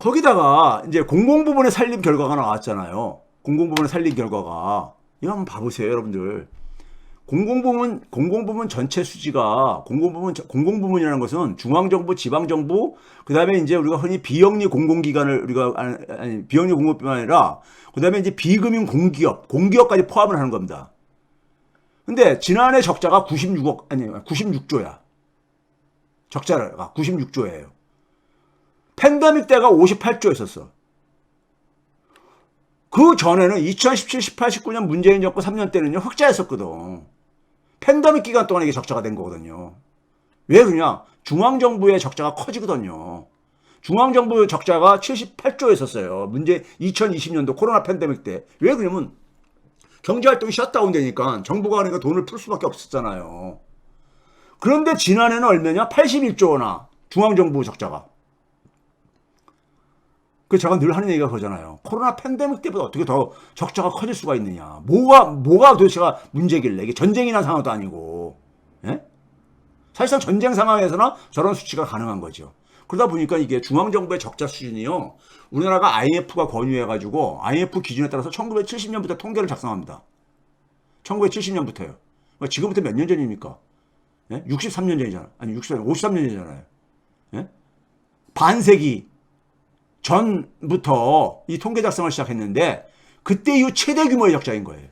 거기다가 이제 공공부문의 살림 결과가 나왔잖아요. 공공부문의 살림 결과가. 이거 한번 봐보세요, 여러분들. 공공부문 전체 수지가, 공공부문이라는 것은 중앙정부, 지방정부, 그 다음에 이제 우리가 흔히 비영리 공공기관을 아니, 비영리 공공뿐만 아니라, 그 다음에 이제 비금융 공기업까지 포함을 하는 겁니다. 근데 지난해 적자가 96조야. 적자가 96조예요. 팬데믹 때가 58조였었어. 그 전에는 2017, 18, 19년 문재인 정부 3년 때는요, 흑자였었거든. 팬데믹 기간 동안에 이게 적자가 된 거거든요. 왜 그러냐? 중앙정부의 적자가 커지거든요. 중앙정부 적자가 78조였었어요. 2020년도 코로나 팬데믹 때. 왜 그러냐면, 경제활동이 셧다운 되니까 정부가 그러니까 돈을 풀 수밖에 없었잖아요. 그런데 지난해는 얼마냐? 81조나 중앙정부 적자가. 그 제가 늘 하는 얘기가 그러잖아요. 코로나 팬데믹 때보다 어떻게 더 적자가 커질 수가 있느냐. 뭐가 도대체가 문제길래. 이게 전쟁이 난 상황도 아니고. 예? 사실상 전쟁 상황에서나 저런 수치가 가능한 거죠. 그러다 보니까 이게 중앙정부의 적자 수준이요. 우리나라가 IMF가 권유해가지고 IMF 기준에 따라서 1970년부터 통계를 작성합니다. 1970년부터요. 지금부터 몇 년 전입니까? 예? 63년 전이잖아. 아니 53년 전이잖아요. 예? 반세기 전부터 이 통계 작성을 시작했는데 그때 이후 최대 규모의 적자인 거예요.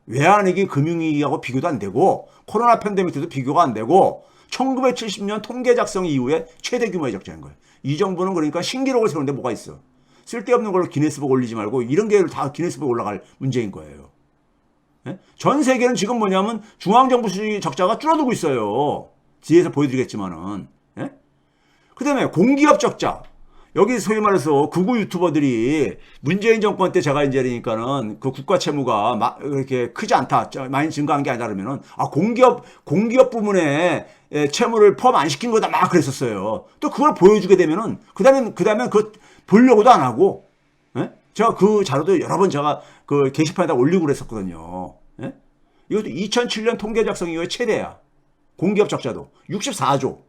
외환위기, 금융위기하고 비교도 안 되고 코로나 팬데믹 때도 비교가 안 되고 1970년 통계 작성 이후에 최대 규모의 적자인 거예요. 이 정부는 그러니까 신기록을 세우는데 뭐가 있어. 쓸데없는 걸로 기네스북 올리지 말고 이런 게 다 기네스북 올라갈 문제인 거예요. 예? 전 세계는 지금 뭐냐면 중앙정부 수지 적자가 줄어들고 있어요. 뒤에서 보여드리겠지만은. 예? 그 다음에 공기업 적자. 여기 소위 말해서 극우 유튜버들이 문재인 정권 때 제가 이제 그러니까는 그 국가 채무가 막 이렇게 크지 않다, 많이 증가한 게 아니다 그러면은 공기업 부문에 채무를 포함 안 시킨 거다 막 그랬었어요. 또 그걸 보여주게 되면은 그다음에 그 보려고도 안 하고, 예? 제가 그 자료도 여러 번 제가 그 게시판에다 올리고 그랬었거든요. 예? 이것도 2007년 통계 작성 이후에 최대야. 공기업 적자도 64조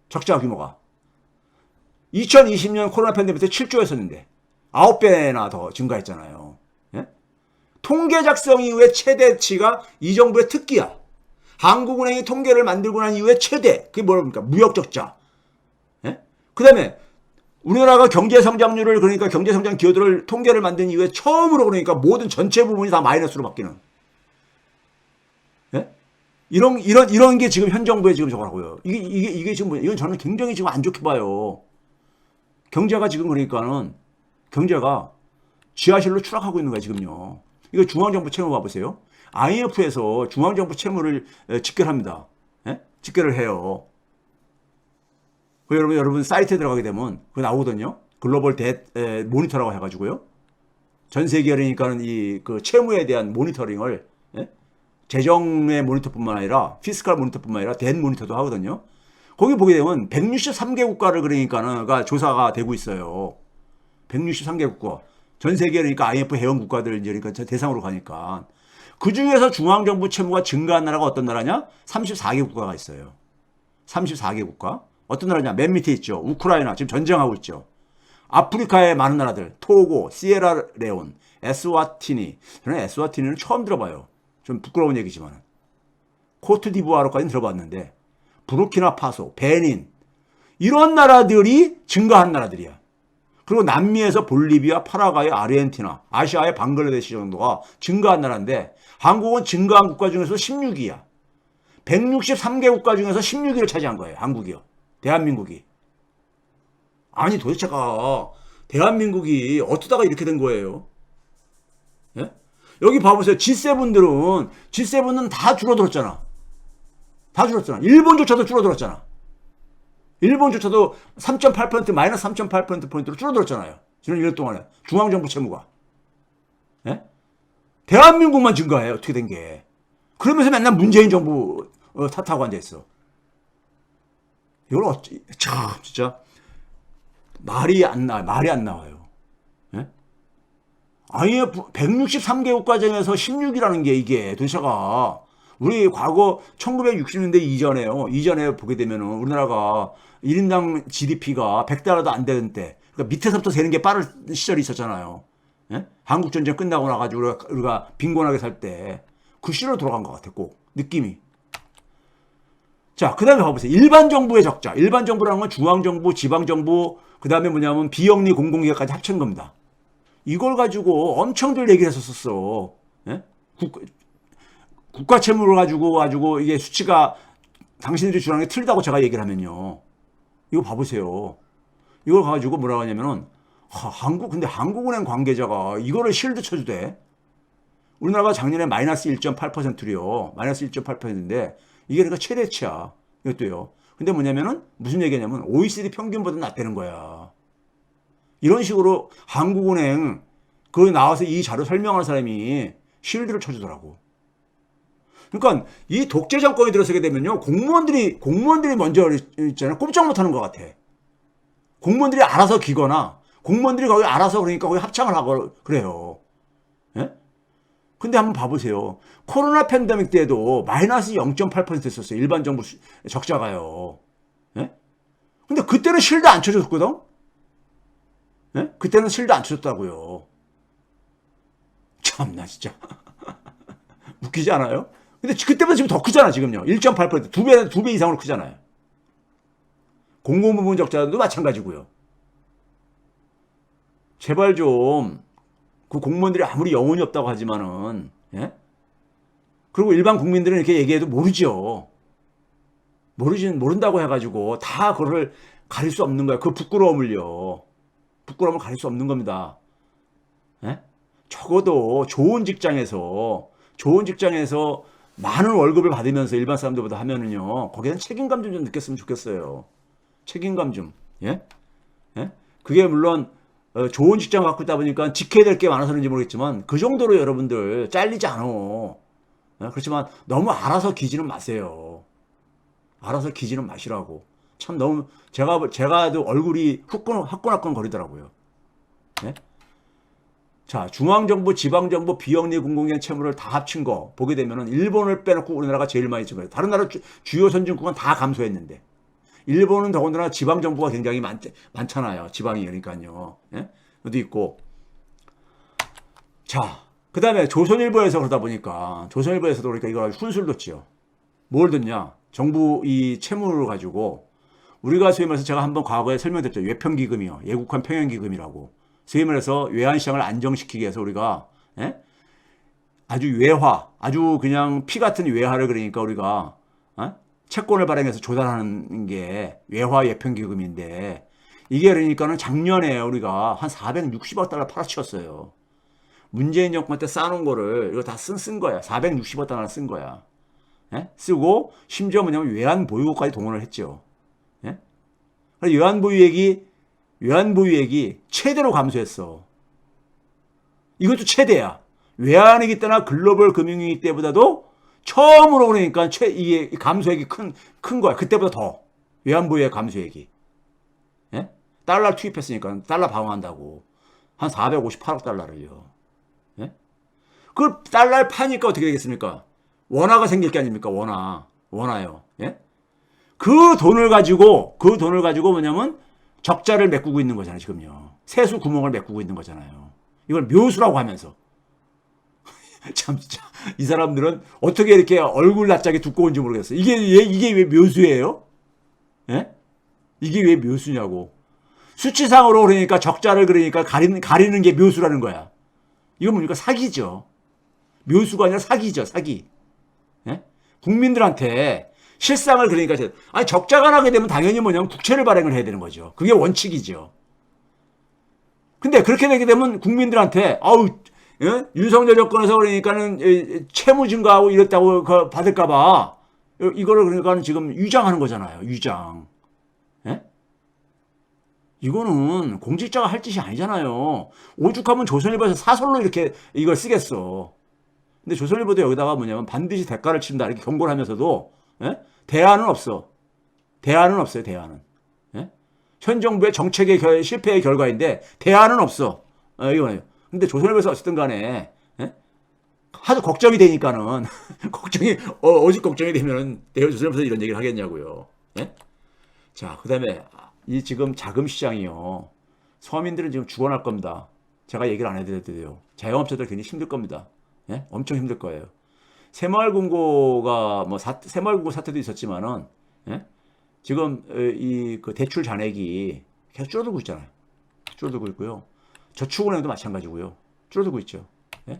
적자 규모가. 2020년 코로나 팬데믹 때 7조였었는데 9배나 더 증가했잖아요. 예? 통계 작성 이후에 최대치가 이 정부의 특기야. 한국은행이 통계를 만들고 난 이후에 최대. 그게 뭐랍니까? 무역 적자. 예? 그 다음에 우리나라가 경제성장률을 그러니까 경제성장 기여도를 통계를 만든 이후에 처음으로 그러니까 모든 전체 부분이 다 마이너스로 바뀌는. 예? 이런 게 지금 현 정부의 지금 저거라고요. 이게 지금 이건 저는 굉장히 지금 안 좋게 봐요. 경제가 지금 그러니까는 경제가 지하실로 추락하고 있는 거야 지금요. 이거 중앙정부 채무 봐보세요. IMF에서 중앙정부 채무를 집계합니다. 예? 집계를 해요. 여러분 사이트에 들어가게 되면 그거 나오거든요. 글로벌 모니터라고 해가지고요. 전 세계 그러니까는 그 채무에 대한 모니터링을, 예? 재정의 모니터뿐만 아니라 피스칼 모니터뿐만 아니라 댄 모니터도 하거든요. 거기 보게 되면 163개 국가를 그러니까는 조사가 되고 있어요. 163개 국가. 전 세계 그러니까 IMF 회원 국가들 이제 그러니까 대상으로 가니까. 그 중에서 중앙정부 채무가 증가한 나라가 어떤 나라냐? 34개 국가가 있어요. 34개 국가. 어떤 나라냐? 맨 밑에 있죠. 우크라이나 지금 전쟁하고 있죠. 아프리카의 많은 나라들. 토고, 시에라레온, 에스와티니. 저는 에스와티니는 처음 들어봐요. 좀 부끄러운 얘기지만. 코트디부아르까지는 들어봤는데. 부르키나파소, 베닌 이런 나라들이 증가한 나라들이야. 그리고 남미에서 볼리비아, 파라과이, 아르헨티나, 아시아의 방글라데시 정도가 증가한 나라인데 한국은 증가한 국가 중에서 16위야. 163개 국가 중에서 16위를 차지한 거예요. 한국이요. 대한민국이. 아니 도대체가 대한민국이 어쩌다가 이렇게 된 거예요? 예? 여기 봐보세요. G7은 다 줄어들었잖아. 다 줄었잖아. 일본조차도 줄어들었잖아. 일본조차도 3.8% 마이너스 3.8%포인트로 줄어들었잖아요. 지난 1년 동안에. 중앙정부 채무가. 예? 대한민국만 증가해요. 어떻게 된 게. 그러면서 맨날 문재인 정부 탓하고 앉아있어. 이걸 참 진짜 말이 안 나와요. 예? IMF 163개 국가 중에서 16이라는 게 이게 도대체가 우리 과거 1960년대 이전에 보게 되면은 우리나라가 1인당 GDP가 100달러도 안 되는 때, 그러니까 밑에서부터 세는 게 빠른 시절이 있었잖아요. 예? 한국전쟁 끝나고 나가지고 우리가 빈곤하게 살 때 그 시절로 돌아간 것 같아, 꼭 느낌이. 자, 그 다음에 봐보세요. 일반 정부의 적자. 일반 정부라는 건 중앙정부, 지방정부, 그 다음에 뭐냐면 비영리 공공기관까지 합친 겁니다. 이걸 가지고 엄청들 얘기를 했었어. 예? 국가 채무를 가지고 이게 수치가 당신들이 주장하는 게 틀리다고 제가 얘기를 하면요. 이거 봐보세요. 이걸 가지고 뭐라고 하냐면은, 근데 한국은행 관계자가 이거를 실드 쳐주대. 우리나라가 작년에 마이너스 1.8%래요. 마이너스 1.8%인데, 이게 그러니까 최대치야. 이것도요. 근데 뭐냐면은, 무슨 얘기냐면, OECD 평균보다 낫다는 거야. 이런 식으로 한국은행, 그 나와서 이 자료 설명하는 사람이 실드를 쳐주더라고. 그러니까 이 독재 정권이 들어서게 되면요, 공무원들이 먼저 있잖아요. 꼼짝 못하는 것 같아. 공무원들이 알아서 기거나 공무원들이 거기 알아서 그러니까 거기 합창을 하고 그래요. 예? 근데 한번 봐보세요. 코로나 팬데믹 때도 마이너스 0.8%였어요. 일반 정부 적자가요. 예? 근데 그때는 실드 안 쳐줬거든. 예? 그때는 실드 안 쳐줬다고요. 참나 진짜 웃기지 않아요? 근데 그때보다 지금 더 크잖아. 지금요. 1.8% 두 배 이상으로 크잖아요. 공공부문 적자도 마찬가지고요. 제발 좀 그 공무원들이 아무리 영혼이 없다고 하지만은, 예? 그리고 일반 국민들은 이렇게 얘기해도 모르죠. 모른다고 해가지고 다 그거를 가릴 수 없는 거야. 그 부끄러움을 가릴 수 없는 겁니다. 예? 적어도 좋은 직장에서 많은 월급을 받으면서 일반 사람들보다 하면은요, 거기에는 책임감 좀 느꼈으면 좋겠어요. 책임감 좀. 예? 예? 그게 물론 좋은 직장 갖고 있다 보니까 지켜야 될 게 많아서 그런지 모르겠지만 그 정도로 여러분들 잘리지 않아. 예? 그렇지만 너무 알아서 기지는 마세요. 알아서 기지는 마시라고. 참 너무 제가도 얼굴이 화끈화끈 거리더라고요. 예? 자, 중앙정부, 지방정부, 비영리 공공기관 채무를 다 합친 거 보게 되면은 일본을 빼놓고 우리나라가 제일 많이 찍어요. 다른 나라 주요 선진국은 다 감소했는데. 일본은 더군다나 지방정부가 굉장히 많잖아요. 지방이 그러니까요. 예? 어디 있고. 자, 그 다음에 조선일보에서 그러다 보니까, 조선일보에서도 그러니까 이거 훈수를 뒀지요. 뭘 뒀냐? 정부 이 채무를 가지고, 우리가 소위 말해서 제가 한번 과거에 설명드렸죠. 외평기금이요. 예국한 평형기금이라고. 소위 말해서 외환시장을 안정시키기 위해서 우리가, 예? 아주 아주 그냥 피 같은 외화를 그러니까 우리가, 채권을 발행해서 조달하는 게 외화 예평기금인데, 이게 그러니까는 작년에 우리가 한 460억 달러 팔아치웠어요. 문재인 정권 때 쌓아놓은 거를 이거 다 쓴 거야. 460억 달러 쓴 거야. 예? 쓰고 심지어 뭐냐면 외환 보유고까지 동원을 했죠. 예? 외환 보유액이 최대로 감소했어. 이것도 최대야. 외환위기 때나 글로벌 금융위기 때보다도 처음으로 그러니까 이게 감소액이 큰 거야. 그때보다 더. 외환 보유액 감소액이. 예? 달러 투입했으니까 달러 방어한다고. 한 458억 달러를요. 예? 그 달러를 파니까 어떻게 되겠습니까? 원화가 생길 게 아닙니까? 원화요. 예? 그 돈을 가지고 뭐냐면 적자를 메꾸고 있는 거잖아요, 지금요. 세수 구멍을 메꾸고 있는 거잖아요. 이걸 묘수라고 하면서. 참, 진짜. 이 사람들은 어떻게 이렇게 얼굴 낯짝이 두꺼운지 모르겠어요. 이게 왜 묘수예요? 예? 이게 왜 묘수냐고. 수치상으로 그러니까 적자를 그러니까 가리는 게 묘수라는 거야. 이건 뭡니까? 사기죠. 묘수가 아니라 사기죠, 사기. 예? 국민들한테 실상을 그러니까, 적자가 나게 되면 당연히 뭐냐면 국채를 발행을 해야 되는 거죠. 그게 원칙이죠. 근데 그렇게 되게 되면 국민들한테, 예? 윤석열 정권에서 그러니까는 채무 증가하고 이랬다고 받을까봐 이거를 그러니까 지금 위장하는 거잖아요. 위장. 예? 이거는 공직자가 할 짓이 아니잖아요. 오죽하면 조선일보에서 사설로 이렇게 이걸 쓰겠어. 근데 조선일보도 여기다가 뭐냐면 반드시 대가를 치른다 이렇게 경고를 하면서도, 예? 대안은 없어요. 대안은. 예? 현 정부의 정책의 실패의 결과인데 대안은 없어. 이거예요. 근데 조선일보에서 어쨌든 간에, 예? 하도 걱정이 되니까는 오직 걱정이 되면은 조선일보에서 이런 얘기를 하겠냐고요. 예? 자, 그다음에 이 지금 자금 시장이요. 서민들은 지금 죽어날 겁니다. 제가 얘기를 안 해드려도 돼요. 자영업자들 굉장히 힘들 겁니다. 예? 엄청 힘들 거예요. 새마을금고가 뭐 새마을금고 사태도 있었지만은 예? 지금 이 그 대출 잔액이 계속 줄어들고 있잖아요. 줄어들고 있고요. 저축은행도 마찬가지고요. 줄어들고 있죠. 예?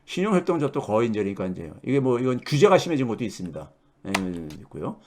신용협동조합도 거의 이제 그러니까 이제 이게 뭐 이건 규제가 심해진 것도 있습니다. 예, 있고요.